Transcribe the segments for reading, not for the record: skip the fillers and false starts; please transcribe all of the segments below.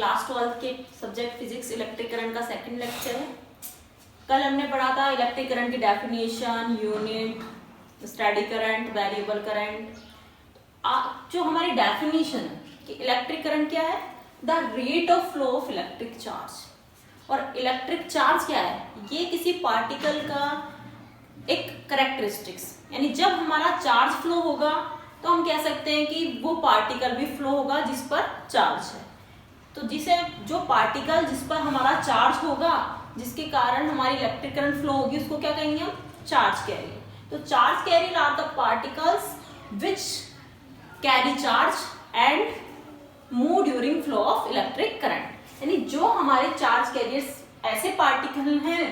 Class 12 के subject physics electric current का second lecture है। कल हमने पढ़ा था इलेक्ट्रिक करंट की definition, unit, study current, variable current. जो हमारी डेफिनेशन है कि इलेक्ट्रिक करंट क्या है, the rate of flow of electric charge. और इलेक्ट्रिक चार्ज क्या है, ये किसी पार्टिकल का एक करेक्टरिस्टिक्स, यानी जब हमारा चार्ज फ्लो होगा तो हम कह सकते हैं कि वो पार्टिकल भी फ्लो होगा जिस पर चार्ज है। तो जिसे जो पार्टिकल जिस पर हमारा चार्ज होगा, जिसके कारण हमारी इलेक्ट्रिक करंट फ्लो होगी, उसको क्या कहेंगे हम, चार्ज कैरियर। तो charge carrier are the particles which carry charge and move during flow of electric current. यानी जो हमारे चार्ज कैरियर्स ऐसे पार्टिकल हैं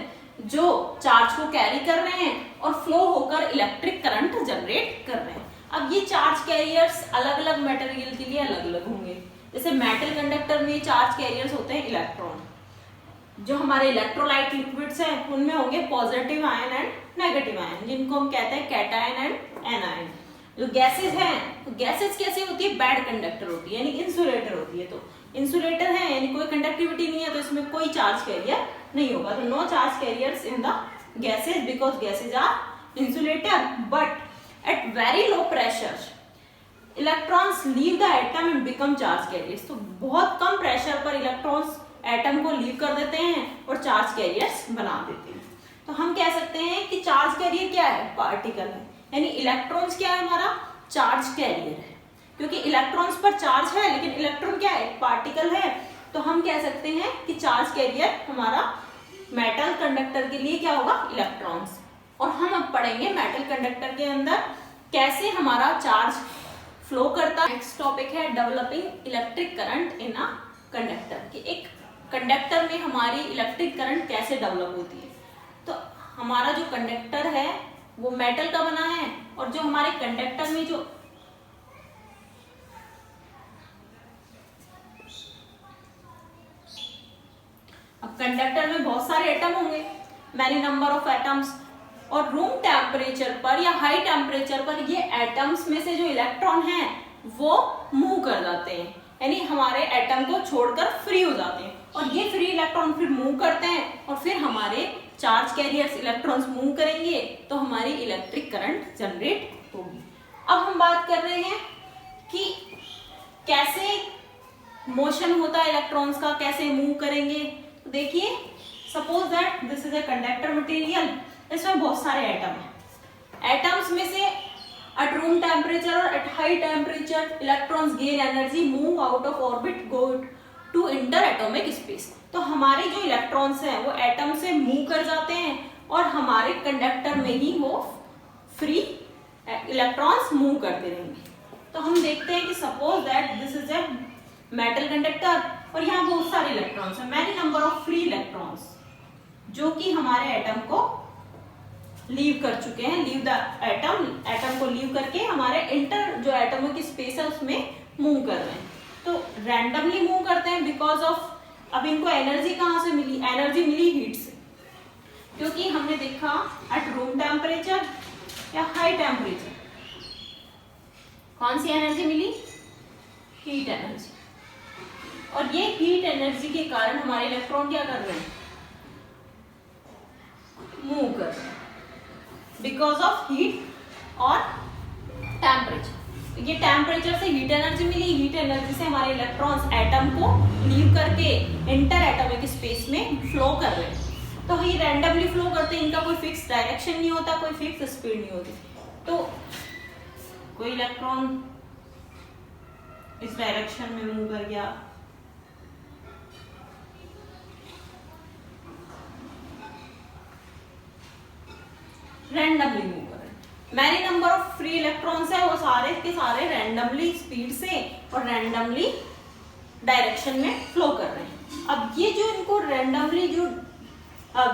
जो चार्ज को कैरी कर रहे हैं और फ्लो होकर इलेक्ट्रिक करंट जनरेट कर रहे हैं। अब ये चार्ज कैरियर्स अलग अलग मटेरियल के लिए अलग अलग होंगे। जैसे मेटल कंडक्टर में चार्ज कैरियर्स होते हैं इलेक्ट्रॉन। जो हमारे इलेक्ट्रोलाइट लिक्विड्स हैं उनमें होंगे positive ion and negative ion, जिनको हम कहते हैं कैटायन एंड एनायन। जो गैसेज हैं, तो गैसेज कैसे होती है, बैड कंडक्टर होती है, यानी इंसुलेटर होती है। तो इंसुलेटर है यानी कोई कंडक्टिविटी नहीं है, तो इसमें कोई चार्ज कैरियर नहीं होगा। तो no charge carriers in the gases because gases are insulator. But at very low pressure electrons leave the atom and become charge carriers. तो बहुत कम प्रेशर पर इलेक्ट्रॉन्स एटम को लीव कर देते हैं और चार्ज कैरियर्स बना देते हैं। तो हम कह सकते हैं कि चार्ज कैरियर क्या है, पार्टिकल है, यानी इलेक्ट्रॉन्स क्या है, हमारा चार्ज कैरियर है। क्योंकि इलेक्ट्रॉन्स पर चार्ज है लेकिन इलेक्ट्रॉन क्या है, पार्टिकल है, तो हम कह सकते हैं कि चार्ज कैरियर हमारा मेटल कंडक्टर के लिए क्या होगा, इलेक्ट्रॉन्स। और हम अब पढ़ेंगे मेटल कंडक्टर के अंदर कैसे हमारा चार्ज फ्लो करता है। नेक्स्ट टॉपिक है developing electric current in a conductor, कि एक कंडक्टर में हमारी इलेक्ट्रिक करंट कैसे डेवलप होती है। तो हमारा जो कंडक्टर है वो मेटल का बना है, और जो हमारे कंडक्टर में जो अब कंडक्टर में बहुत सारे एटम होंगे, मैनी नंबर ऑफ एटम्स, और रूम टेम्परेचर पर या हाई टेम्परेचर पर ये एटम्स में से जो इलेक्ट्रॉन हैं वो मूव कर जाते हैं, यानी हमारे एटम को छोड़कर फ्री हो जाते हैं। और ये फ्री इलेक्ट्रॉन फिर मूव करते हैं और फिर हमारे चार्ज कैरियर्स इलेक्ट्रॉन्स मूव करेंगे तो हमारी इलेक्ट्रिक करंट जनरेट होगी। अब हम बात कर रहे हैं कि कैसे मोशन होता है इलेक्ट्रॉन्स का, कैसे मूव करेंगे। तो देखिए, suppose that this is a conductor material, इसमें बहुत सारे एटम हैं। एटम्स में से एट रूम टेम्परेचर और at high temperature electrons gain energy, move out of orbit, go to inter atomic space. तो हमारे जो इलेक्ट्रॉन्स हैं वो एटम से मूव कर जाते हैं और हमारे कंडक्टर में ही वो फ्री इलेक्ट्रॉन्स मूव करते रहेंगे। तो हम देखते हैं कि suppose that this is a metal conductor और यहाँ बहुत सारे इलेक्ट्रॉन्स हैं, many number of free electrons, जो कि हमारे एटम को लीव कर चुके हैं, लीव द एटम, एटम को लीव करके हमारे इंटर जो एटम की स्पेस है उसमें मूव कर रहे हैं। तो रैंडमली मूव करते हैं बिकॉज ऑफ, अब इनको एनर्जी कहाँ से मिली, एनर्जी मिली हीट से, क्योंकि हमने देखा एट रूम टेम्परेचर या हाई टेम्परेचर कौन सी एनर्जी मिली, हीट एनर्जी। और ये हीट एनर्जी के कारण हमारे इलेक्ट्रॉन क्या कर रहे हैं, मूव कर रहे हैं बिकॉज ऑफ हीट और टेम्परेचर। ये टेम्परेचर से हीट एनर्जी मिली, हीट एनर्जी से हमारे इलेक्ट्रॉन्स एटम को लीव करके इंटर एटॉमिक स्पेस में फ्लो कर रहे हैं। तो ये रैंडमली फ्लो करते हैं, इनका कोई फिक्स डायरेक्शन नहीं होता, कोई फिक्स स्पीड नहीं होती। तो कोई इलेक्ट्रॉन इस डायरेक्शन में मूव कर गया, रैंडमली मूव कर रहे हैं। Many number of free electrons है, वो सारे के सारे रैंडमली स्पीड से और रैंडमली डायरेक्शन में फ्लो कर रहे हैं। अब ये जो इनको रैंडमली जो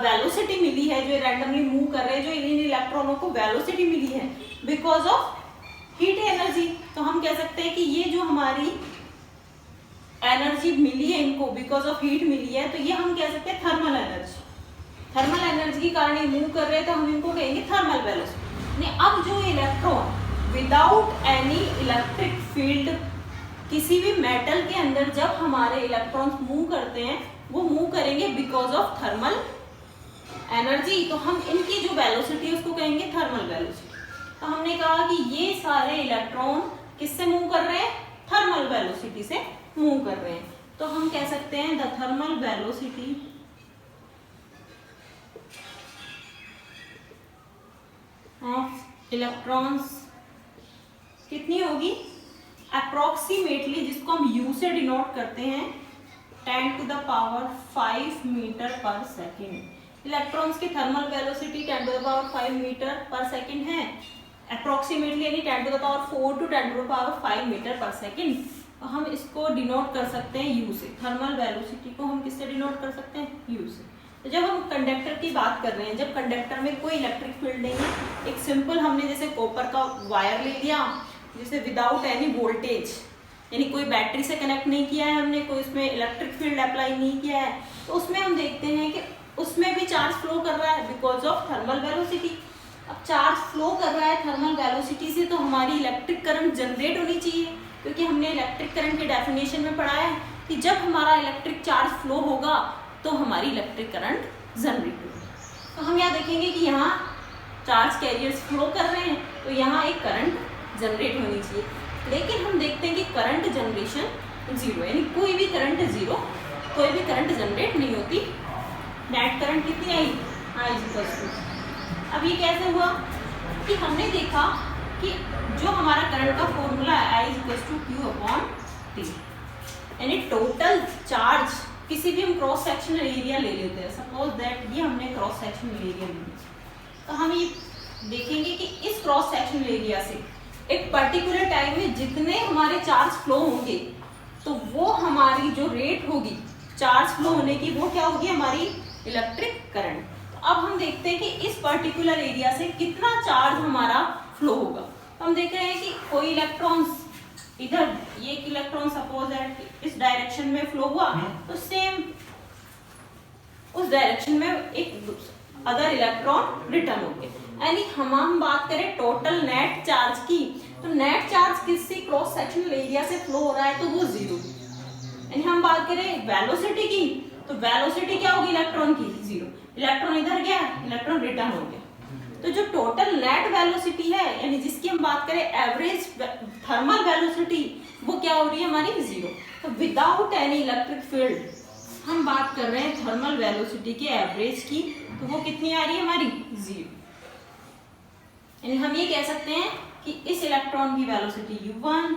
वेलोसिटी मिली है, जो रैंडमली मूव कर रहे हैं, जो इन इलेक्ट्रॉनों को वेलोसिटी मिली है बिकॉज ऑफ हीट एनर्जी, तो हम कह सकते हैं कि ये जो हमारी एनर्जी मिली है इनको बिकॉज ऑफ हीट मिली है, तो ये हम कह सकते हैं थर्मल एनर्जी। थर्मल एनर्जी के कारण ये मूव कर रहे हैं, तो हम इनको कहेंगे थर्मल वेलोसिटी। अब जो electron without any electric field किसी भी मेटल के अंदर जब हमारे इलेक्ट्रॉन्स मूव करते हैं वो मूव करेंगे बिकॉज ऑफ थर्मल एनर्जी, तो हम इनकी जो वेलोसिटी है उसको कहेंगे थर्मल वेलोसिटी। तो हमने कहा कि ये सारे इलेक्ट्रॉन किससे मूव कर रहे हैं, थर्मल वेलोसिटी से मूव कर रहे हैं। तो हम कह सकते हैं the thermal velocity of electrons कितनी होगी, अप्रोक्सीमेटली, जिसको हम यू से डिनोट करते हैं 10 to the power 5 metre per second. Electrons की thermal velocity 10 to the power 5 metre per second है, अप्रोक्सीमेटली यानी 10 to the power 4 to 10 to the power 5 metre per second. तो हम इसको डिनोट कर सकते हैं यू से, थर्मल वेलोसिटी को हम किससे डिनोट कर सकते हैं, यू से। तो जब हम कंडक्टर की बात कर रहे हैं, जब कंडक्टर में कोई इलेक्ट्रिक फील्ड नहीं है, एक सिंपल हमने जैसे कॉपर का वायर ले लिया जिसे विदाउट एनी वोल्टेज, यानी कोई बैटरी से कनेक्ट नहीं किया है हमने, कोई उसमें इलेक्ट्रिक फील्ड अप्लाई नहीं किया है, तो उसमें हम देखते हैं कि उसमें भी चार्ज फ्लो कर रहा है बिकॉज ऑफ थर्मल वेलोसिटी। अब चार्ज फ्लो कर रहा है थर्मल वेलोसिटी से, तो हमारी इलेक्ट्रिक करंट जनरेट होनी चाहिए, क्योंकि हमने इलेक्ट्रिक करंट की डेफिनेशन में पढ़ा है कि जब हमारा इलेक्ट्रिक चार्ज फ्लो होगा तो हमारी इलेक्ट्रिक करंट जनरेट होगी। तो हम यहाँ देखेंगे कि यहाँ चार्ज कैरियर्स फ्लो कर रहे हैं, तो यहाँ एक करंट जनरेट होनी चाहिए, लेकिन हम देखते हैं कि करंट जनरेशन जीरो, यानी कोई भी करंट जीरो, कोई भी करंट जनरेट नहीं होती। नेट करंट कितनी आई, अब ये कैसे हुआ कि हमने देखा कि जो हमारा करंट का फॉर्मूला है I=Q/T, यानी टोटल चार्ज, किसी भी हम क्रॉस सेक्शनल एरिया ले लेते हैं, सपोज दैट ये हमने क्रॉस सेक्शनल एरिया लिया, तो हम ये देखेंगे कि इस क्रॉस सेक्शनल एरिया से एक पर्टिकुलर टाइम में जितने हमारे चार्ज फ्लो होंगे, तो वो हमारी जो रेट होगी चार्ज फ्लो होने की, वो क्या होगी, हमारी इलेक्ट्रिक करंट। तो अब हम देखते हैं कि इस पर्टिकुलर एरिया से कितना चार्ज हमारा फ्लो होगा। तो हम देख रहे हैं कि कोई इलेक्ट्रॉन्स इधर, ये इलेक्ट्रॉन सपोज दैट इस डायरेक्शन में फ्लो हुआ, तो सेम उस डायरेक्शन में एक अदर इलेक्ट्रॉन रिटर्न हो गए। यानी हम बात करें टोटल नेट चार्ज की, तो नेट चार्ज किसी क्रॉस सेक्शनल एरिया से फ्लो हो रहा है तो वो जीरो। यानी हम बात करें वेलोसिटी की, तो वेलोसिटी क्या होगी इलेक्ट्रॉन की, जीरो। इलेक्ट्रॉन इधर गया, इलेक्ट्रॉन रिटर्न हो गया। तो जो टोटल नेट वेलोसिटी है, यानी जिसकी हम बात करें एवरेज थर्मल वेलोसिटी, वो क्या हो रही है हमारी, जीरो। तो विदाउट एनी इलेक्ट्रिक फील्ड हम बात कर रहे हैं थर्मल वेलोसिटी के एवरेज की, तो वो कितनी आ रही है हमारी, जीरो। यानी हम ये कह सकते हैं कि इस इलेक्ट्रॉन की वेलोसिटी u1,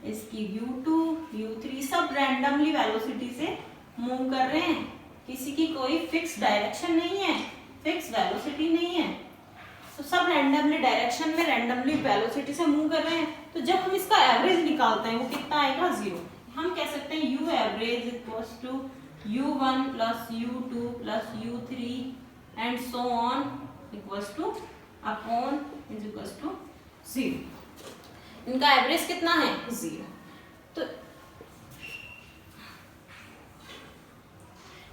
इसकी u2, u3 सब रैंडमली वेलोसिटी से मूव कर रहे हैं, किसी की कोई फिक्स डायरेक्शन नहीं है, फिक्स वेलोसिटी नहीं है, तो सब रैंडमली डायरेक्शन में रैंडमली वेलोसिटी से मूव कर रहे हैं। तो जब हम इसका एवरेज निकालते हैं वो कितना आएगा, जीरो। हम कह सकते हैं u average equals to u1 plus u2 plus u3 and so on equals to upon is equals to zero. इनका एवरेज कितना है, जीरो। तो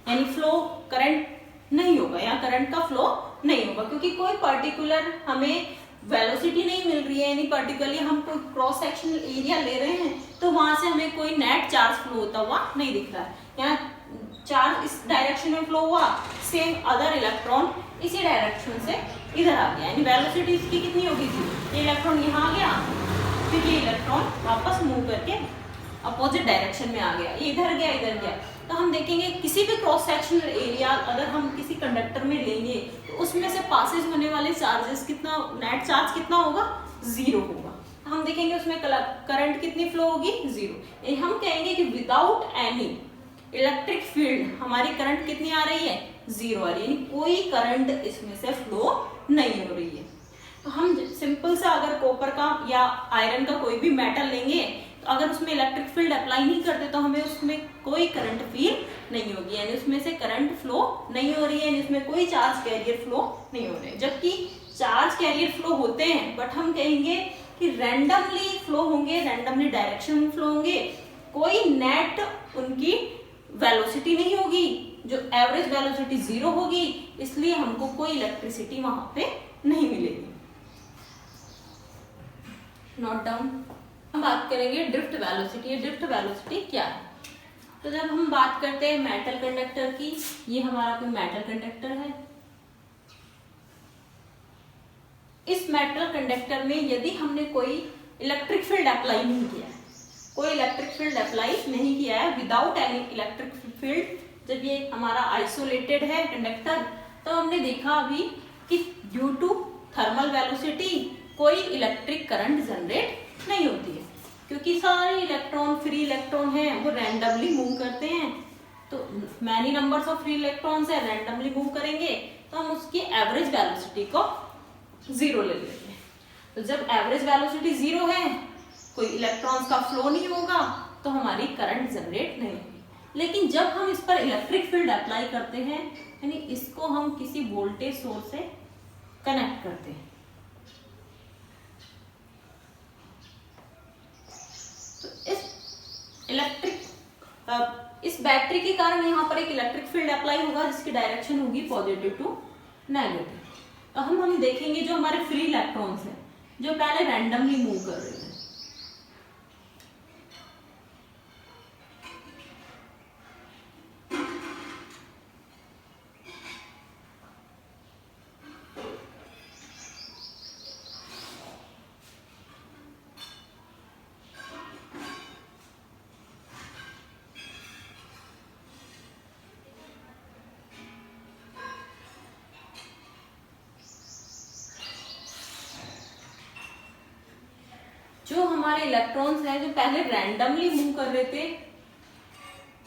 यानी फ्लो करंट नहीं होगा, या करंट का फ्लो नहीं होगा, क्योंकि कोई पर्टिकुलर हमें वेलोसिटी नहीं मिल रही है, यानी पर्टिकुलरली हम कोई क्रॉस सेक्शनल एरिया ले रहे हैं, तो वहां से हमें कोई नेट चार्ज फ्लो होता हुआ नहीं दिख रहा है। यहाँ चार्ज इस डायरेक्शन में फ्लो हुआ, सेम अदर इलेक्ट्रॉन इसी डायरेक्शन से इधर आ गया, यानी वेलोसिटी इसकी कितनी होगी, जीरो। ये इलेक्ट्रॉन यहाँ आ गया, फिर ये इलेक्ट्रॉन वापस मूव करके अपोजिट डायरेक्शन में आ गया, ये इधर गया, इधर गया। तो हम देखेंगे किसी भी क्रॉस सेक्शनल एरिया अगर हम किसी कंडक्टर में लेंगे, तो उसमें से पासेज होने वाले चार्जेस कितना, नेट चार्ज कितना होगा, जीरो होगा। हम देखेंगे उसमें करंट कितनी फ्लो होगी, जीरो। हम कहेंगे कि विदाउट एनी इलेक्ट्रिक फील्ड हमारी करंट कितनी आ रही है, जीरो आ रही है, यानी कोई करंट इसमें से फ्लो नहीं हो रही है। तो हम सिंपल सा अगर कॉपर का या आयरन का कोई भी मेटल लेंगे, तो अगर उसमें इलेक्ट्रिक फील्ड अप्लाई नहीं करते तो हमें उसमें कोई करंट फील नहीं होगी, यानी उसमें से करंट फ्लो नहीं हो रही है, यानी उसमें कोई चार्ज कैरियर फ्लो नहीं हो रहे हैं। जबकि चार्ज कैरियर फ्लो होते हैं, बट हम कहेंगे कि रैंडमली फ्लो होंगे, रैंडमली डायरेक्शन में फ्लो होंगे, कोई नेट उनकी वेलोसिटी नहीं होगी, जो एवरेज वेलोसिटी जीरो होगी, इसलिए हमको कोई इलेक्ट्रिसिटी वहां पे नहीं मिलेगी। Note down. हम बात करेंगे ड्रिफ्ट वेलोसिटी। ये ड्रिफ्ट वेलोसिटी क्या है? तो जब हम बात करते हैं मेटल कंडक्टर की, ये हमारा कोई मेटल कंडक्टर है। इस मेटल कंडक्टर में यदि हमने कोई इलेक्ट्रिक फील्ड अप्लाई नहीं किया है, कोई इलेक्ट्रिक फील्ड अप्लाई नहीं किया है, विदाउट एनी इलेक्ट्रिक फील्ड, जब ये हमारा आइसोलेटेड है कंडक्टर, तो हमने देखा अभी कि ड्यू टू थर्मल वेलोसिटी कोई इलेक्ट्रिक करंट जनरेट नहीं होती है, क्योंकि सारे इलेक्ट्रॉन फ्री इलेक्ट्रॉन हैं वो रैंडमली मूव करते हैं। तो many numbers of free electrons है, रैंडमली मूव करेंगे तो हम उसकी एवरेज वेलोसिटी को 0 ले लेते हैं। तो जब एवरेज वेलोसिटी 0 है, कोई इलेक्ट्रॉन्स का फ्लो नहीं होगा, तो हमारी करंट जनरेट नहीं होगी। लेकिन जब हम इस पर इलेक्ट्रिक फील्ड अप्लाई करते हैं, यानी इसको हम किसी वोल्टेज सोर्स से कनेक्ट करते हैं, तो इस बैटरी के कारण यहाँ पर एक इलेक्ट्रिक फील्ड अप्लाई होगा जिसकी डायरेक्शन होगी पॉजिटिव टू नेगेटिव। तो हम देखेंगे जो हमारे फ्री इलेक्ट्रॉन्स हैं जो पहले रैंडमली मूव कर रहे थे, जो हमारे इलेक्ट्रॉन्स हैं जो पहले रैंडमली मूव कर रहे थे,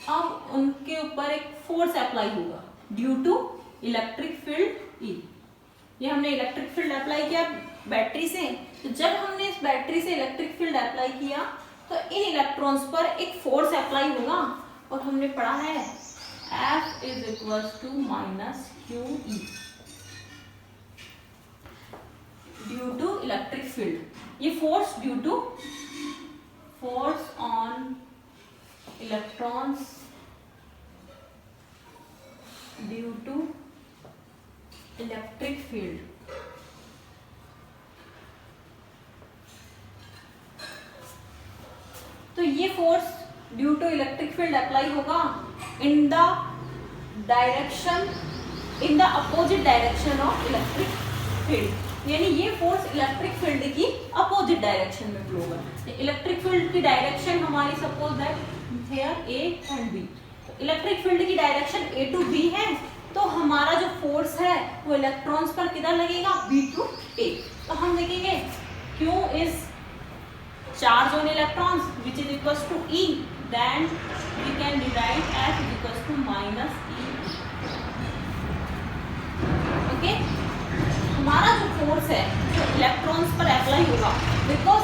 अब उनके ऊपर एक फोर्स अप्लाई होगा due to electric field E. ये हमने इलेक्ट्रिक फील्ड अप्लाई किया बैटरी से, तो जब हमने इस बैटरी से इलेक्ट्रिक फील्ड अप्लाई किया तो इन इलेक्ट्रॉन्स पर एक फोर्स अप्लाई होगा, और हमने पढ़ा है F is equals to minus Q E due to electric field. ये force due to force on electrons due to electric field. तो ये force due to electric field apply होगा in the direction, in the opposite direction of electric field, यानी ये force electric field की opposite direction में flow होगा। Electric field की direction हमारी suppose that here A and B, electric field की direction A to be है, तो हमारा जो फोर्स है वो इलेक्ट्रॉन्स पर किधर लगेगा, बी टू ए। तो हम देखेंगे Q is charge on electrons which is equals to E, then we can derive F is equals to minus E। Okay, हमारा जो फोर्स है जो इलेक्ट्रॉन्स पर अप्लाई होगा, बिकॉज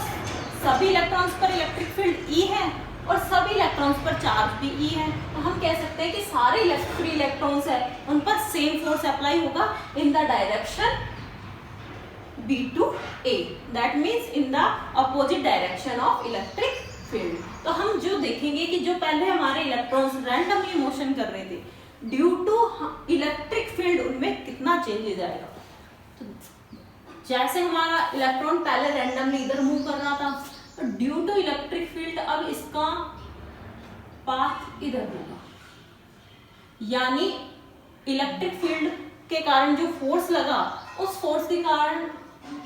सभी इलेक्ट्रॉन्स पर इलेक्ट्रिक फील्ड E है और सभी इलेक्ट्रॉन्स पर चार्ज भी E है, तो हम कह सकते हैं कि सारे फ्री इलेक्ट्रॉन्स है उन पर सेम फोर्स अप्लाई होगा in the direction B to A, that means in the opposite direction of electric field। तो हम जो देखेंगे कि जो पहले हमारे इलेक्ट्रॉन्स रैंडमली मोशन कर रहे थे, ड्यू टू इलेक्ट्रिक फील्ड उनमें कितना चेंजेस आएगा। तो जैसे हमारा इलेक्ट्रॉन पहले रैंडमली इधर मूव कर रहा था, तो ड्यू टू इलेक्ट्रिक फील्ड अब इसका पाथ इधर होगा, यानी इलेक्ट्रिक फील्ड के कारण जो फोर्स लगा उस फोर्स के कारण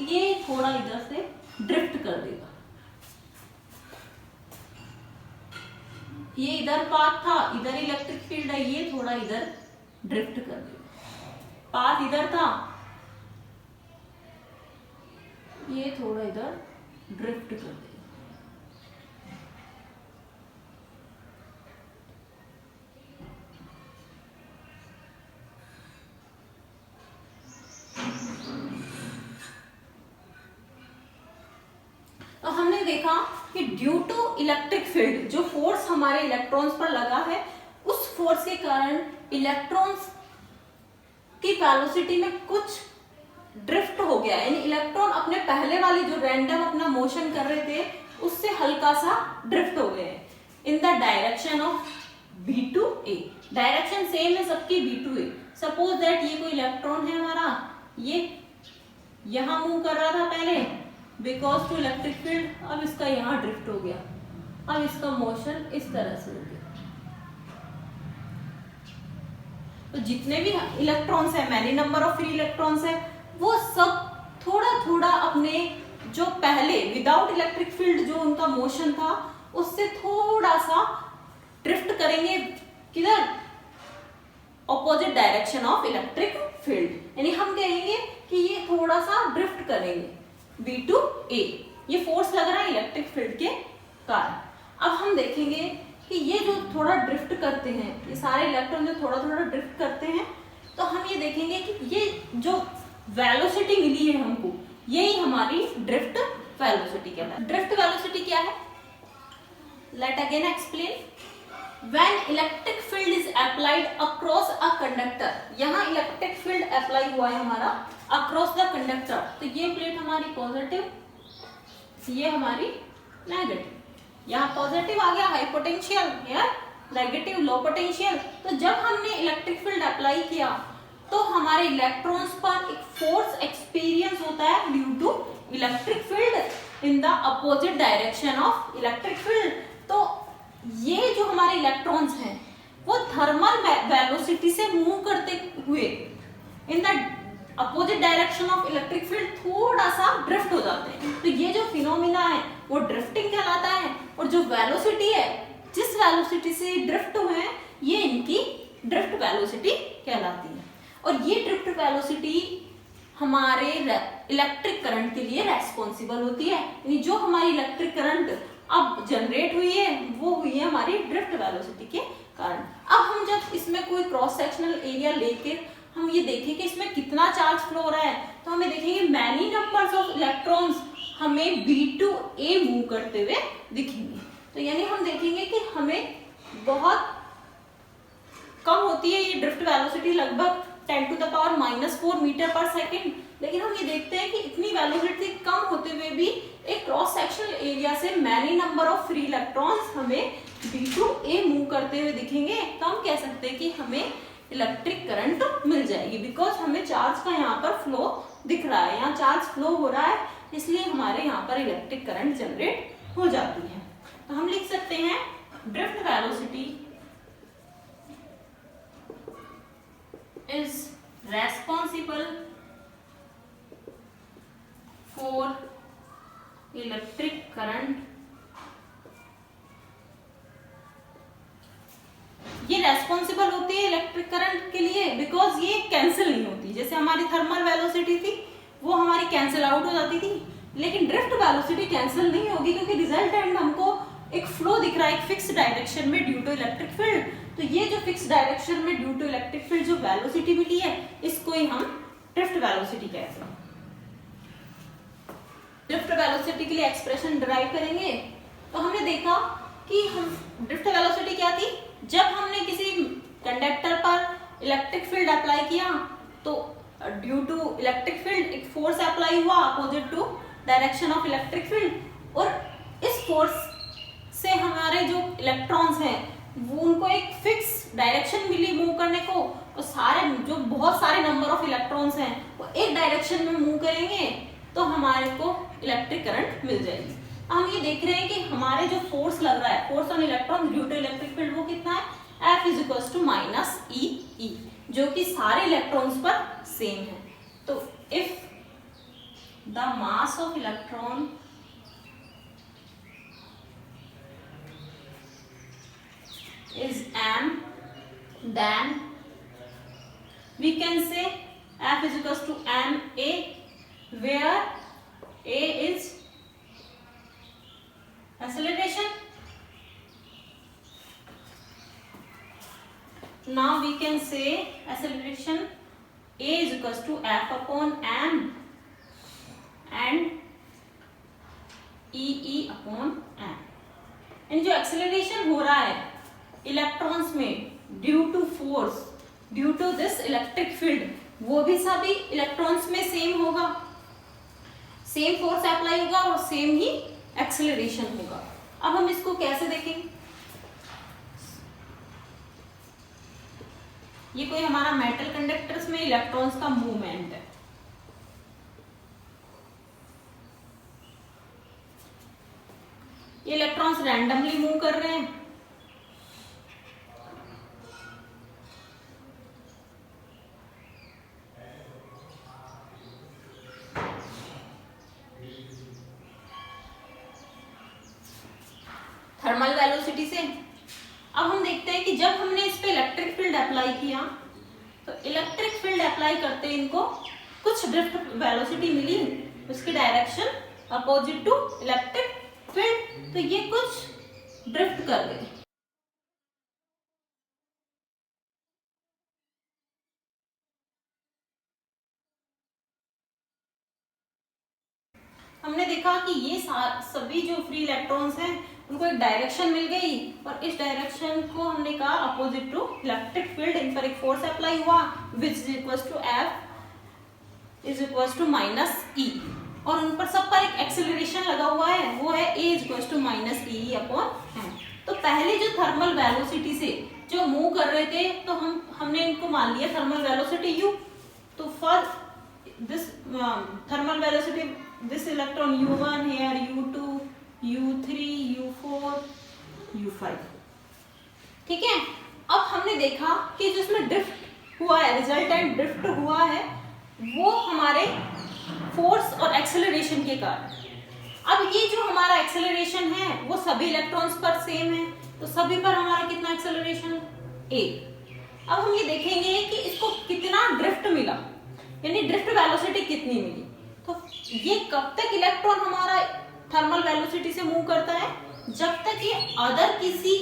ये थोड़ा इधर से ड्रिफ्ट कर देगा। ये इधर पाथ था, इधर इलेक्ट्रिक फील्ड है, ये थोड़ा इधर ड्रिफ्ट कर देगा। पाथ इधर था, ये थोड़ा इधर ड्रिफ्ट कर देगा। तो हमने देखा कि ड्यू टू इलेक्ट्रिक फील्ड जो फोर्स हमारे इलेक्ट्रॉन्स पर लगा है, उस फोर्स के कारण इलेक्ट्रॉन्स की वेलोसिटी में कुछ ड्रिफ्ट हो गया, यानी इलेक्ट्रॉन अपने पहले वाली जो रैंडम अपना मोशन कर रहे थे उससे हल्का सा ड्रिफ्ट हो गए इन the direction of B to A। Direction same है सबकी B to A। Suppose that ये कोई इलेक्ट्रॉन है हमारा, ये यहां मूव कर रहा था पहले, बिकॉज टू इलेक्ट्रिक फील्ड। अब इसका यहाँ ड्रिफ्ट हो गया, अब इसका मोशन इस तरह से हो गया। तो जितने भी इलेक्ट्रॉन्स है, many number of free electrons है, वो सब थोड़ा थोड़ा अपने जो पहले विदाउट इलेक्ट्रिक फील्ड जो उनका मोशन था उससे थोड़ा सा ड्रिफ्ट करेंगे, किधर? Opposite direction of electric field. यानी हम कहेंगे कि ये थोड़ा सा ड्रिफ्ट करेंगे B to A। ये फोर्स लग रहा है इलेक्ट्रिक फील्ड के कारण। अब हम देखेंगे कि ये जो थोड़ा ड्रिफ्ट करते हैं, ये सारे इलेक्ट्रॉन जो थोड़ा थोड़ा ड्रिफ्ट करते हैं, तो हम ये देखेंगे कि ये जो वेलोसिटी मिली है हमको, यही हमारी ड्रिफ्ट वेलोसिटी कहलाती है। ड्रिफ्ट वेलोसिटी क्या है? Let again explain. When electric field is applied across a conductor, यहाँ इलेक्ट्रिक फील्ड अप्लाई हुआ है हमारा across the conductor, तो ये प्लेट हमारी पॉजिटिव, ये हमारी नेगेटिव। यहाँ पॉजिटिव आ गया हाई पोटेंशियल, या नेगेटिव लो पोटेंशियल। तो जब हमने इलेक्ट्रिक फील्ड अप्लाई किया तो हमारे इलेक्ट्रॉन्स पर एक फोर्स एक्सपीरियंस होता है due to electric field in the opposite direction of electric field. तो ये जो हमारे इलेक्ट्रॉन्स हैं वो थर्मल वेलोसिटी से मूव करते हुए इन the opposite direction of electric field थोड़ा सा ड्रिफ्ट हो जाते हैं। तो ये जो फिनोमिना है वो ड्रिफ्टिंग कहलाता है, और जो वेलोसिटी है, जिस वेलोसिटी से ड्रिफ्ट हुए हैं, ये इनकी ड्रिफ्ट वेलोसिटी कहलाती है। और ये ड्रिफ्ट वेलोसिटी हमारे इलेक्ट्रिक करंट के लिए रेस्पॉन्सिबल होती है। यानी जो हमारी इलेक्ट्रिक करंट अब जनरेट हुई है वो हुई है हमारी ड्रिफ्ट वेलोसिटी के कारण। अब हम जब इसमें कोई क्रॉस सेक्शनल एरिया लेके हम ये देखें कि इसमें कितना चार्ज फ्लो हो रहा है, तो हमें देखेंगे मैनी नंबर्स ऑफ इलेक्ट्रॉन्स हमें B to A मूव करते हुए दिखेंगे। तो यानी हम देखेंगे कि हमें बहुत कम होती है ये ड्रिफ्ट वेलोसिटी, लगभग 10⁻⁻⁴ मीटर पर सेकेंड। लेकिन हम ये देखते हैं कि इतनी वेलोसिटी कम होते हुए भी एक क्रॉस सेक्शनल एरिया से many number of free electrons हमें B to A मूव करते हुए दिखेंगे। तो हम कह सकते हैं कि हमें इलेक्ट्रिक करंट मिल जाएगी, बिकॉज हमें चार्ज का यहाँ पर फ्लो दिख रहा है, यहाँ चार्ज फ्लो हो रहा है, इसलिए हमारे यहाँ पर इलेक्ट्रिक करंट जनरेट हो जाती है। तो हम लिख सकते हैं drift velocity is responsible for electric current। ये रेस्पॉन्सिबल होती है इलेक्ट्रिक करंट के लिए बिकॉज ये कैंसिल नहीं होती। जैसे हमारी थर्मल वेलोसिटी थी वो हमारी कैंसिल आउट हो जाती थी, लेकिन ड्रिफ्ट वेलोसिटी कैंसिल नहीं होगी क्योंकि रिजल्टेंट हमको एक फ्लो दिख रहा है एक फिक्स डायरेक्शन में ड्यू टू इलेक्ट्रिक फील्ड। तो ये जो फिक्स डायरेक्शन में ड्यू टू इलेक्ट्रिक फील्ड जो वेलोसिटी मिली है इसको ही हम ड्रिफ्ट वेलोसिटी कहते हैं। ड्रिफ्ट वेलोसिटी के लिए एक्सप्रेशन डिराइव करेंगे। तो हमने देखा कि हम ड्रिफ्ट वेलोसिटी क्या थी, जब हमने किसी कंडक्टर पर इलेक्ट्रिक फील्ड अप्लाई किया तो ड्यू टू इलेक्ट्रिक फील्ड एक फोर्स अप्लाई हुआ opposite to direction of electric field, और इस फोर्स से हमारे जो इलेक्ट्रॉन्स हैं वो उनको एक फिक्स डायरेक्शन मिली मूव करने को, और सारे जो बहुत सारे नंबर ऑफ इलेक्ट्रॉन्स हैं वो एक डायरेक्शन में मूव करेंगे तो हमारे को इलेक्ट्रिक करंट मिल जाएगी। हम ये देख रहे हैं कि हमारे जो फोर्स लग रहा है, force on electron due to electric field, वो कितना है, F = -E, जो कि सारे इलेक्ट्रॉन्स पर सेम है। तो if the mass of electron is m, then we can say F = ma, where a is acceleration. Now we can say acceleration a = F/m and E/m। And जो acceleration हो रहा है इलेक्ट्रॉन्स में due to force, due to this electric field, वो भी सभी electrons में same होगा, सेम फोर्स अप्लाई होगा और सेम ही एक्सेलरेशन होगा। अब हम इसको कैसे देखेंगे, ये कोई हमारा मेटल कंडक्टर्स में इलेक्ट्रॉन्स का मूवमेंट है। रैंडमली मूव कर रहे हैं। थर्मल वेलोसिटी से। अब हम देखते हैं कि जब हमने इस पे इलेक्ट्रिक फील्ड अप्लाई किया तो इलेक्ट्रिक फील्ड अप्लाई करते इनको कुछ ड्रिफ्ट वेलोसिटी मिली, उसकी direction opposite to electric field, तो ये कुछ ड्रिफ्ट कर गए। हमने देखा कि ये सभी जो फ्री इलेक्ट्रॉन्स हैं उनको एक डायरेक्शन मिल गई और इस डायरेक्शन को हमने कहा अपोजिट टू इलेक्ट्रिक फील्ड, इन पर एक फोर्स अप्लाई हुआ which is equal to F is equal to minus E, और उन पर सब पर एक एक्सेलरेशन लगा हुआ है, वो है A is equal to minus E upon m। तो पहले जो थर्मल वेलोसिटी से जो मूव कर रहे थे तो हमने इनको मान लिया थर्मल वेलोसिटी u। तो for this thermal velocity this electron u1 here u2 u3 u4 u5, ठीक है। अब हमने देखा कि जिसमें ड्रिफ्ट हुआ है, रिजल्टेंट ड्रिफ्ट हुआ है, वो हमारे फोर्स और एक्सेलरेशन के कारण। अब ये जो हमारा एक्सेलरेशन है वो सभी इलेक्ट्रॉन्स पर सेम है, तो सभी पर हमारा कितना एक्सेलरेशन 1। अब हम ये देखेंगे कि इसको कितना ड्रिफ्ट मिला, यानी ड्रिफ्ट वेलोसिटी कितनी मिली। तो ये कब तक इलेक्ट्रॉन हमारा थर्मल वेलोसिटी से मूव करता है, जब तक ये अदर किसी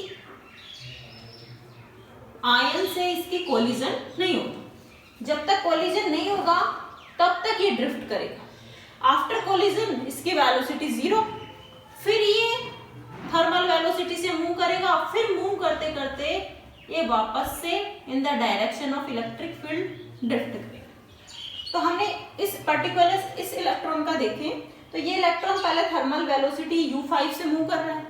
आयन से इसकी कोलिजन नहीं होता। जब तक कोलिजन नहीं होगा तब तक ये ड्रिफ्ट करेगा। आफ्टर कोलिजन इसकी वेलोसिटी 0, फिर ये थर्मल वेलोसिटी से मूव करेगा, फिर मूव करते करते ये वापस से इन the direction of electric field drift करेगा। तो हमने इस पर्टिकुलर इस इलेक्ट्रॉन का देखें तो ये इलेक्ट्रॉन पहले थर्मल वेलोसिटी u5 से मूव कर रहा है,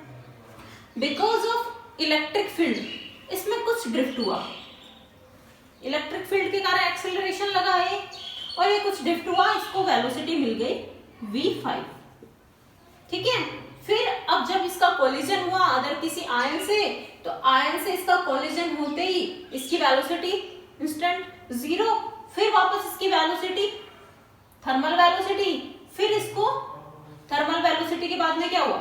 बिकॉज ऑफ इलेक्ट्रिक फील्ड इसमें कुछ ड्रिफ्ट हुआ, इलेक्ट्रिक फील्ड के कारण एक्सेलरेशन लगा है और ये कुछ ड्रिफ्ट हुआ, इसको वेलोसिटी मिल गई v5, ठीक है। फिर अब जब इसका कोलिजन हुआ अदर किसी आयन से, तो आयन से इसका कोलिजन होते ही इसकी वेलोसिटी इंस्टेंट 0, फिर वापस इसकी वेलोसिटी थर्मल वेलोसिटी, फिर इसको थर्मल वेलोसिटी के बाद में क्या हुआ,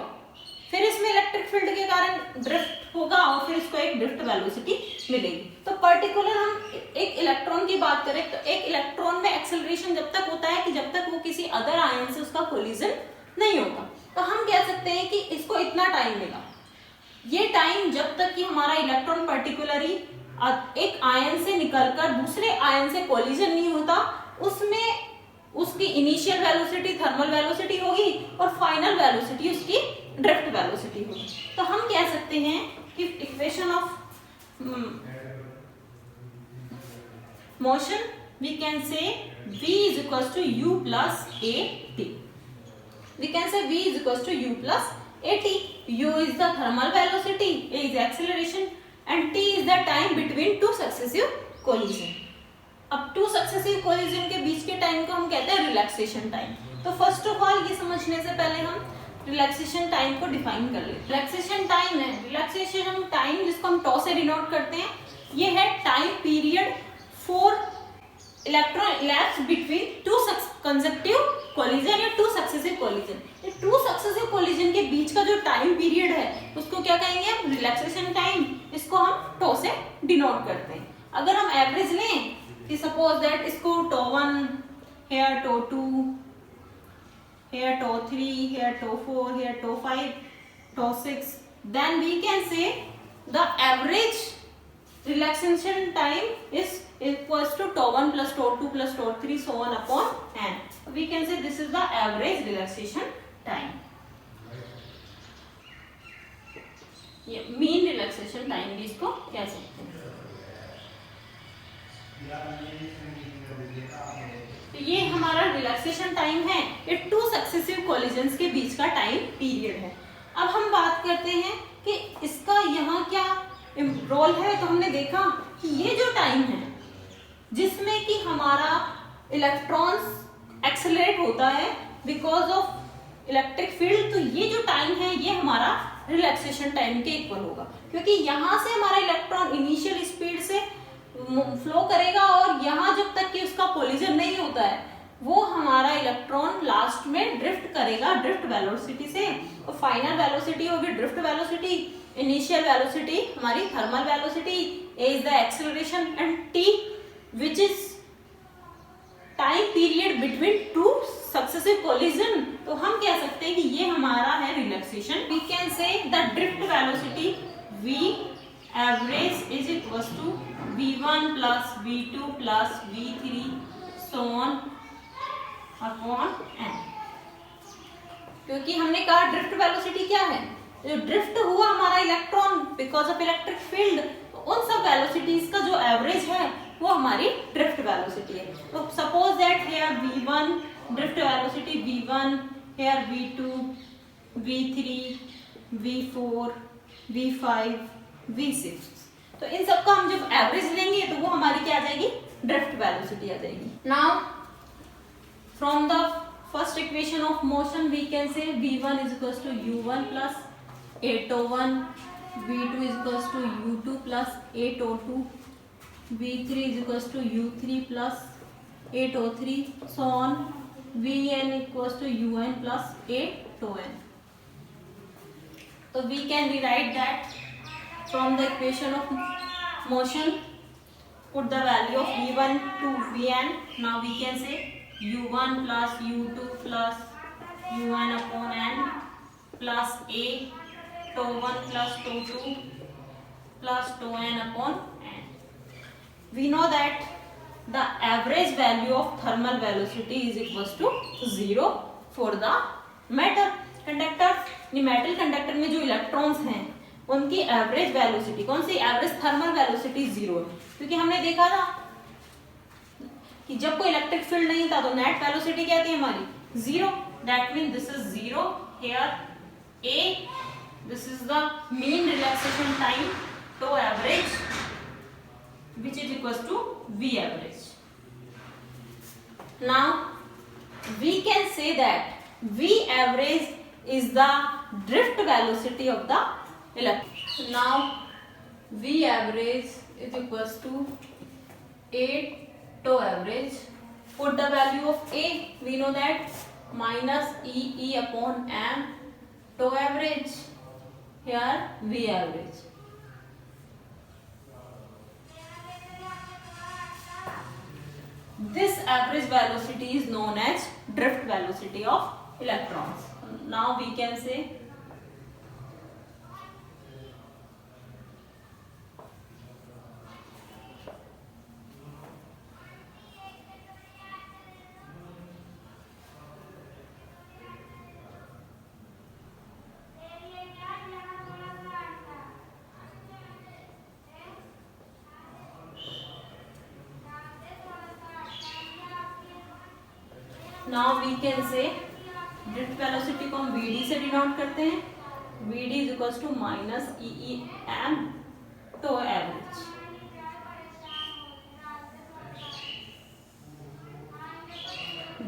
फिर इसमें इलेक्ट्रिक फील्ड के कारण ड्रिफ्ट होगा और फिर इसको एक ड्रिफ्ट वेलोसिटी मिलेगी। तो पर्टिकुलर हम एक इलेक्ट्रॉन की बात करें तो एक इलेक्ट्रॉन में एक्सेलरेशन जब तक होता है कि जब तक वो किसी अदर आयन से उसका कोलिजन नहीं होता। तो हम कह सकते हैं कि इसको इतना टाइम मिला, ये टाइम जब तक कि हमारा इलेक्ट्रॉन पर्टिकुलरली एक आयन से निकलकर दूसरे आयन से कोलिजन नहीं होता, उसमें उसकी इनिशियल वेलोसिटी थर्मल वेलोसिटी होगी और फाइनल वेलोसिटी उसकी ड्रिफ्ट वेलोसिटी होगी। तो हम कह सकते हैं कि equation of motion we can say v is equals to u plus at, we can say v is equals to u plus at, u is the thermal velocity, a is acceleration and t is the time between two successive collision। अब to successive collision के बीच के time को हम कहते हैं relaxation time. तो first of all ये समझने से पहले हम रिलैक्सेशन टाइम को डिफाइन कर ले। रिलैक्सेशन टाइम है, रिलैक्सेशन टाइम जिसको हम टॉ से डिनोट करते हैं, ये है time period for electron elapse between two consecutive collision या टू सक्सेसिव कोलिजन। ये टू सक्सेसिव कोलिजन के बीच का जो टाइम पीरियड है उसको क्या कहेंगे हम, रिलैक्सेशन टाइम। इसको हम टॉ से डिनोट करते हैं। अगर हम एवरेज लें कि सपोज दैट इसको tau 1, here tau 2, here tau 3, here tau 4, here tau 5, tau 6, then we can say the average relaxation time is equals to tau 1 plus tau 2 plus tau 3 so on upon n. We can say this is the average relaxation time. ये mean relaxation time भी इसको कह सकते हैं। तो ये हमारा relaxation time है, ये टू सक्सेसिव कोलिजन्स के बीच का टाइम पीरियड है। अब हम बात करते हैं कि इसका यहाँ क्या रोल है। तो हमने देखा कि ये जो टाइम है जिसमें कि हमारा इलेक्ट्रॉन्स एक्सेलरेट होता है बिकॉज ऑफ इलेक्ट्रिक फील्ड, तो ये जो टाइम है ये हमारा रिलैक्सेशन टाइम के इक्वल होगा, क्योंकि यहाँ से हमारा इलेक्ट्रॉन इनिशियल स्पीड से फ्लो करेगा और यहाँ जब तक कि उसका कोलिजन नहीं होता है वो हमारा इलेक्ट्रॉन लास्ट में ड्रिफ्ट करेगा ड्रिफ्ट वेलोसिटी से। तो फाइनल वेलोसिटी होगी ड्रिफ्ट वेलोसिटी, इनिशियल वेलोसिटी हमारी thermal velocity, A is the acceleration and T which is time period between two successive collision. तो हम कह सकते हैं कि ये हमारा है relaxation. We can say the drift velocity v average is equal to v1 plus v2 plus v3 so on upon n, क्योंकि हमने कहा ड्रिफ्ट वेलोसिटी क्या है, जो ड्रिफ्ट हुआ हमारा electron because of electric field, तो उन सब वेलोसिटीज का जो एवरेज है वो हमारी ड्रिफ्ट वेलोसिटी है। तो suppose that here v1 drift velocity v1, here v2, v3, v4, v5, v6, तो इन सब का हम जब एवरेज लेंगे तो वो हमारी क्या आ जाएगी, ड्रिफ्ट वेलोसिटी आ जाएगी। Now from the first equation of motion we can say v1 is equals to u1 plus 8o1, v2 is equals to u2 plus 8o2, v3 is equals to u3 plus 8o3 so on, vn equals to un plus 8on. So we can rewrite that from the equation of motion, put the value of v1 to vn. Now we can say u1 plus u2 plus un upon n plus a to 1 plus to 2 plus to n upon n. We know that the average value of thermal velocity is equals to 0 for the metal conductor. Metal conductor में जो electrons हैं उनकी average velocity कौन सी, average thermal velocity 0 है, क्योंकि हमने देखा था कि जब कोई इलेक्ट्रिक फील्ड नहीं था तो नेट वेलोसिटी क्या थी हमारी 0, that mean this is 0 here a, this is the mean relaxation time to average which is equals to v average. Now we can say that v average is the drift velocity of the electron. Now v average is equals to 8 to average. Put the value of a, we know that minus e upon m to average, here v average. This average velocity is known as drift velocity of electrons. Now we can say drift velocity को हम vd से denote करते हैं, vd is equals to minus E M tau average.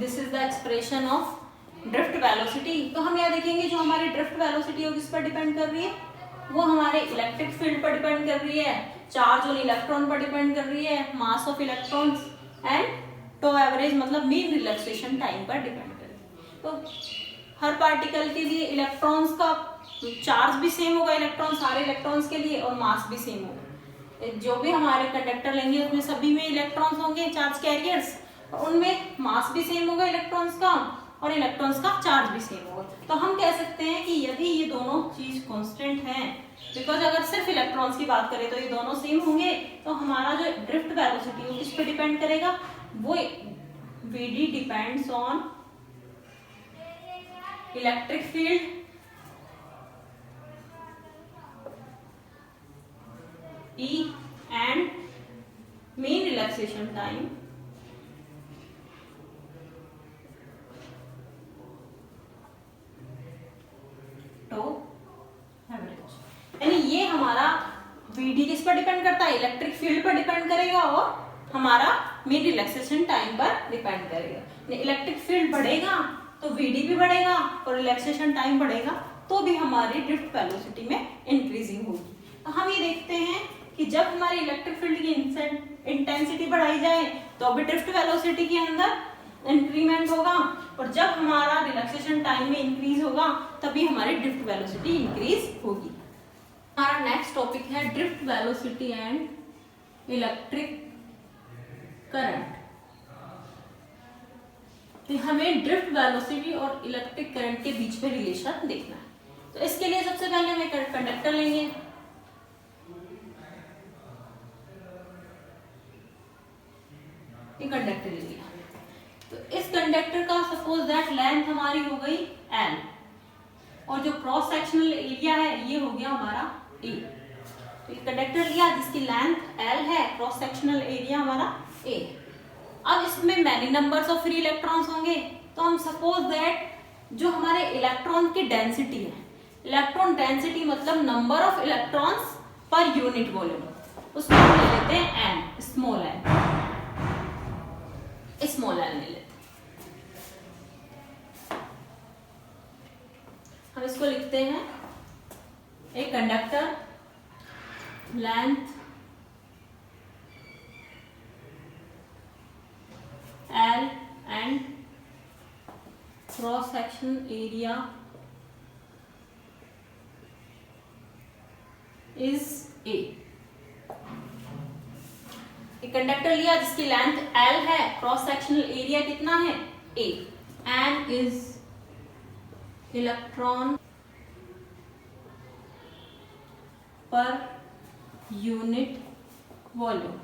This is the expression of drift velocity. तो हम यहाँ देखेंगे जो हमारी ड्रिफ्ट वेलोसिटी है किस पर डिपेंड कर रही है, वो हमारे इलेक्ट्रिक फील्ड पर डिपेंड कर रही है, चार्ज ऑन इलेक्ट्रॉन पर डिपेंड कर रही है, mass of electrons and tau average मतलब मीन रिलैक्सेशन टाइम पर डिपेंड कर रही है। तो हर पार्टिकल के लिए इलेक्ट्रॉन्स का चार्ज भी सेम होगा, इलेक्ट्रॉन सारे इलेक्ट्रॉन्स के लिए, और मास भी सेम होगा। जो भी हमारे कंडक्टर लेंगे उसमें सभी में इलेक्ट्रॉन्स होंगे चार्ज कैरियर्स, और उनमें मास भी सेम होगा इलेक्ट्रॉन्स का, और इलेक्ट्रॉन्स का चार्ज भी सेम होगा। तो हम कह सकते हैं कि यदि ये दोनों चीज कांस्टेंट हैं, बिकॉज अगर सिर्फ इलेक्ट्रॉन्स की बात करें तो ये दोनों सेम होंगे, तो हमारा जो ड्रिफ्ट वेलोसिटी है किस पे डिपेंड करेगा, वो vd depends on electric field E and mean relaxation time to average। यानी ये हमारा vd किस पर डिपेंड करता है, इलेक्ट्रिक फील्ड पर डिपेंड करेगा और हमारा मीन रिलैक्सेशन टाइम पर डिपेंड करेगा। इलेक्ट्रिक फील्ड बढ़ेगा तो vd भी बढ़ेगा और रिलैक्सेशन टाइम बढ़ेगा तो भी हमारी ड्रिफ्ट वेलोसिटी में इंक्रीजिंग होगी। तो हम ये देखते हैं कि जब हमारी इलेक्ट्रिक फील्ड की इंटेंसिटी बढ़ाई जाए तो भी ड्रिफ्ट वेलोसिटी के अंदर इंक्रीमेंट होगा, और जब हमारा रिलैक्सेशन टाइम में इंक्रीज होगा तभी हमारी ड्रिफ्ट वेलोसिटी इंक्रीज होगी। हमारा नेक्स्ट टॉपिक है drift velocity and electric current. हमें ड्रिफ्ट वेलोसिटी और इलेक्ट्रिक करंट के बीच में रिलेशन देखना है। तो इसके लिए सबसे पहले हम एक कंडक्टर लेंगे। ये कंडक्टर ले लिया, तो इस कंडक्टर का सपोज दैट लेंथ हमारी हो गई L, और जो क्रॉस सेक्शनल एरिया है ये हो गया हमारा A। तो कंडक्टर लिया जिसकी लेंथ L है, क्रॉस सेक्शनल एरिया हमारा A। अब इसमें many numbers of free electrons होंगे, तो हम सपोज दैट जो हमारे इलेक्ट्रॉन की डेंसिटी है, इलेक्ट्रॉन डेंसिटी मतलब number of electrons per unit volume, उसमें हम ले लेते हैं n, स्मॉल n ले लेते हैं। हम इसको लिखते हैं एक conductor length L and cross section area is A। एक कंडक्टर लिया जिसकी लेंथ L है, क्रॉस सेक्शनल एरिया कितना है A, N is electron per unit volume.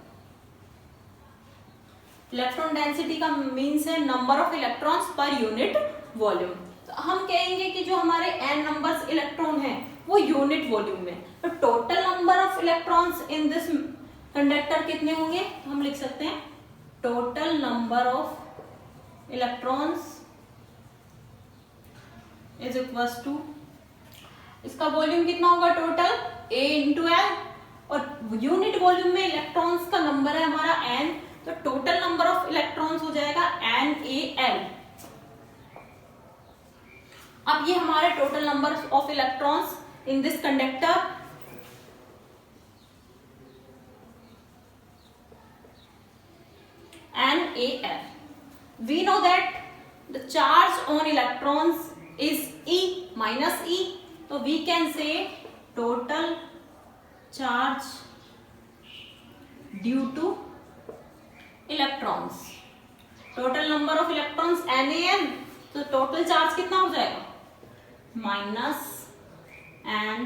Electron density का मीन्स है number of electrons per unit volume. तो हम कहेंगे कि जो हमारे n नंबर्स इलेक्ट्रॉन हैं वो यूनिट वॉल्यूम में, तो total number of electrons in this conductor कितने होंगे, हम लिख सकते हैं total number of electrons is equal to, इसका वॉल्यूम कितना होगा टोटल A इंटू L, और यूनिट वॉल्यूम में इलेक्ट्रॉन्स का नंबर है हमारा n, तो टोटल नंबर ऑफ इलेक्ट्रॉन्स हो जाएगा NaL। अब ये हमारे total number of electrons in this conductor, NaL। We know that the charge on electrons is E minus E, so we can say total charge due to electrons, total number of electrons NaN, तो total charge कितना हो जाएगा minus NaL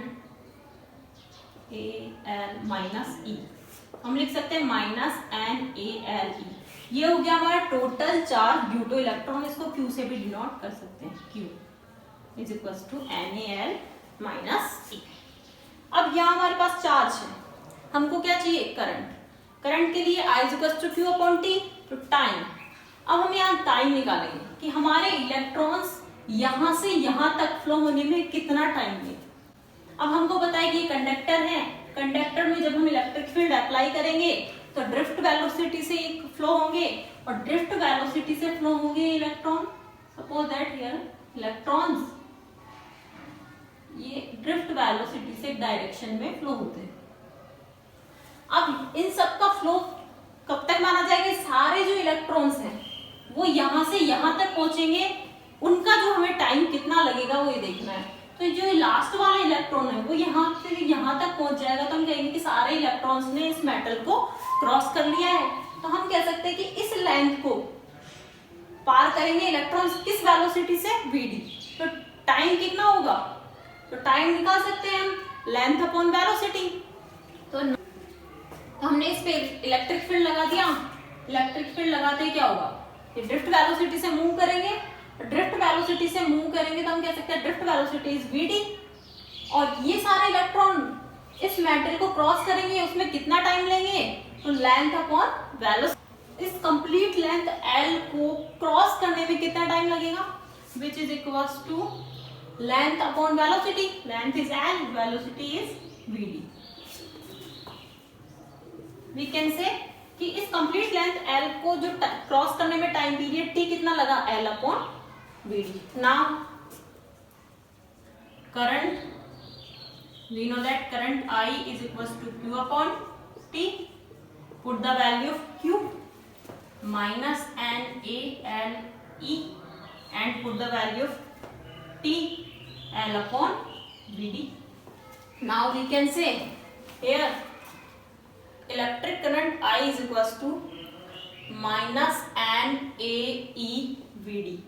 minus E, हम लिख सकते हैं minus NaLE। ये हो गया हमारा total charge due to electron, इसको Q से भी डिनोट कर सकते हैं, Q is equal to NaL minus E। अब यहाँ हमारे पास चार्ज है, हमको क्या चाहिए करंट, करंट के लिए I is equal to Q upon T, तो टाइम। अब हम यहाँ टाइम निकालेंगे कि हमारे इलेक्ट्रॉन्स यहाँ से यहाँ तक फ्लो होने में कितना टाइम ले। अब हमको पता है कि ये कंडक्टर है, कंडक्टर में जब हम इलेक्ट्रिक फील्ड अप्लाई करेंगे तो ड्रिफ्ट वेलोसिटी से फ्लो होंगे, और ड्रिफ्ट वेलोसिटी से फ्लो होंगे electron. Suppose that here electrons ये ड्रिफ्ट वेलोसिटी से डायरेक्शन में फ्लो होते हैं। अब इन सब का फ्लो कब तक माना जाएगा, सारे जो इलेक्ट्रॉन्स हैं वो यहाँ से यहाँ तक पहुंचेंगे, उनका जो हमें टाइम कितना लगेगा वो ये देखना है। तो जो लास्ट वाला इलेक्ट्रॉन है वो यहाँ से यहाँ तक पहुंच जाएगा, तो हम कहेंगे कि सारे इलेक्ट्रॉन्स ने इस मेटल को क्रॉस कर लिया है। तो हम कह सकते हैं कि इस लेंथ को पार करेंगे इलेक्ट्रॉन्स किस वेलोसिटी से, vd। तो टाइम कितना होगा, तो टाइम निकाल सकते हैं हम लेंथ अपॉन वेलोसिटी। तो हमने इस पे इलेक्ट्रिक फील्ड लगा दिया, इलेक्ट्रिक फील्ड लगाते ही क्या होगा, ये ड्रिफ्ट वेलोसिटी से मूव करेंगे, ड्रिफ्ट वेलोसिटी से मूव करेंगे तो हम कह सकते हैं ड्रिफ्ट वेलोसिटी इज vd, और ये सारे इलेक्ट्रॉन इस मेटल को क्रॉस करेंगे, उसमें कितना टाइम लेंगे, तो लेंथ अपॉन वेलोसिटी, इस कंप्लीट लेंथ L को क्रॉस करने में कितना टाइम लगेगा, which is equals to length upon velocity, length is L, velocity is vd। We can say कि इस कंप्लीट लेंथ L को जो क्रॉस करने में टाइम पीरियड T कितना लगा, L upon vd। Now current, we know that current I is equals to Q upon T. Put the value of Q minus NaLe and put the value of T L upon Vd. Now we can say here electric current I is equals to minus NaE Vd.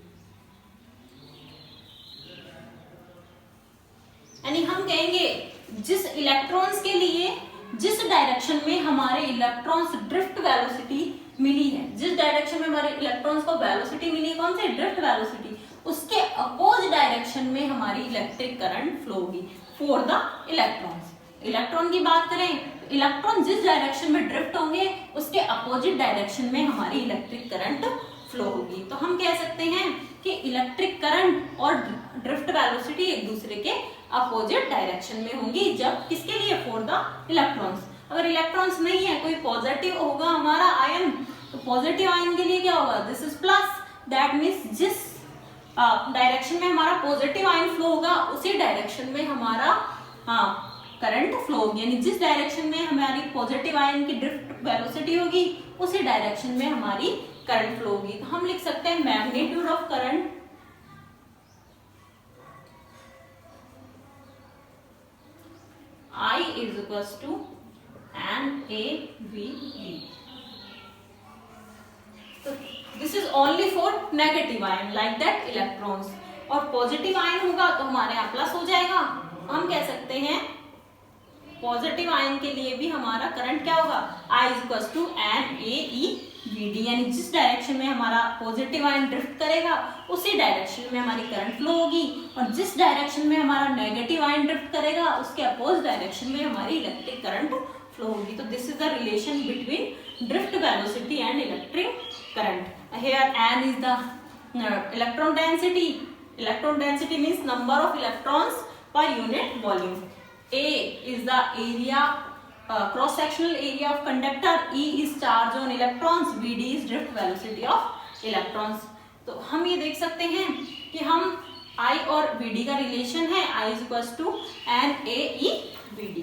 यानी हम कहेंगे जिस electrons के लिए जिस direction में हमारे electrons drift velocity मिली है, जिस डायरेक्शन में हमारे इलेक्ट्रॉन्स को वेलोसिटी मिली है, कौन से ड्रिफ्ट वेलोसिटी, उसके अपोज डायरेक्शन में हमारी इलेक्ट्रिक करंट फ्लो होगी फॉर द इलेक्ट्रॉन्स। इलेक्ट्रॉन की बात करें, इलेक्ट्रॉन जिस डायरेक्शन में ड्रिफ्ट होंगे उसके अपोजिट डायरेक्शन में हमारी इलेक्ट्रिक करंट फ्लो होगी। तो हम कह सकते हैं कि इलेक्ट्रिक करंट और ड्रिफ्ट वेलोसिटी एक दूसरे के अपोजिट डायरेक्शन में होंगी। जब किसके लिए, फॉर द इलेक्ट्रॉन्स। अगर इलेक्ट्रॉन्स नहीं है, कोई पॉजिटिव होगा हमारा आयन, तो पॉजिटिव आयन के लिए क्या होगा, this is plus, that means जिस डायरेक्शन में हमारा पॉजिटिव आयन फ्लो होगा उसी डायरेक्शन में हमारा करंट फ्लो होगी। यानी जिस डायरेक्शन में हमारी पॉजिटिव आयन की ड्रिफ्ट वेलोसिटी होगी उसी डायरेक्शन में हमारी करंट फ्लो होगी। तो हम लिख सकते हैं magnitude of current I is equals to NaVd. So this is only for negative ion like that electrons. और पॉजिटिव आयन होगा तो हमारे यहाँ प्लस हो जाएगा। हम कह सकते हैं पॉजिटिव आयन के लिए भी हमारा करंट क्या होगा, I is equals to NaEVd। यानी जिस डायरेक्शन में हमारा पॉजिटिव आयन ड्रिफ्ट करेगा उसी डायरेक्शन में हमारी करंट फ्लो होगी, और जिस डायरेक्शन में हमारा नेगेटिव आयन ड्रिफ्ट करेगा उसके अपोज डायरेक्शन में हमारी इलेक्ट्रिक करंट फ्लो होगी। तो this is the relation between drift velocity and electric current. Here N is the electron density. Electron density means number of electrons per unit volume. A is the area, cross-sectional area of conductor. E is charge on electrons. Vd is drift velocity of electrons. तो हम ये देख सकते हैं कि हम I और Vd का रिलेशन है, I is equals to NaEVd।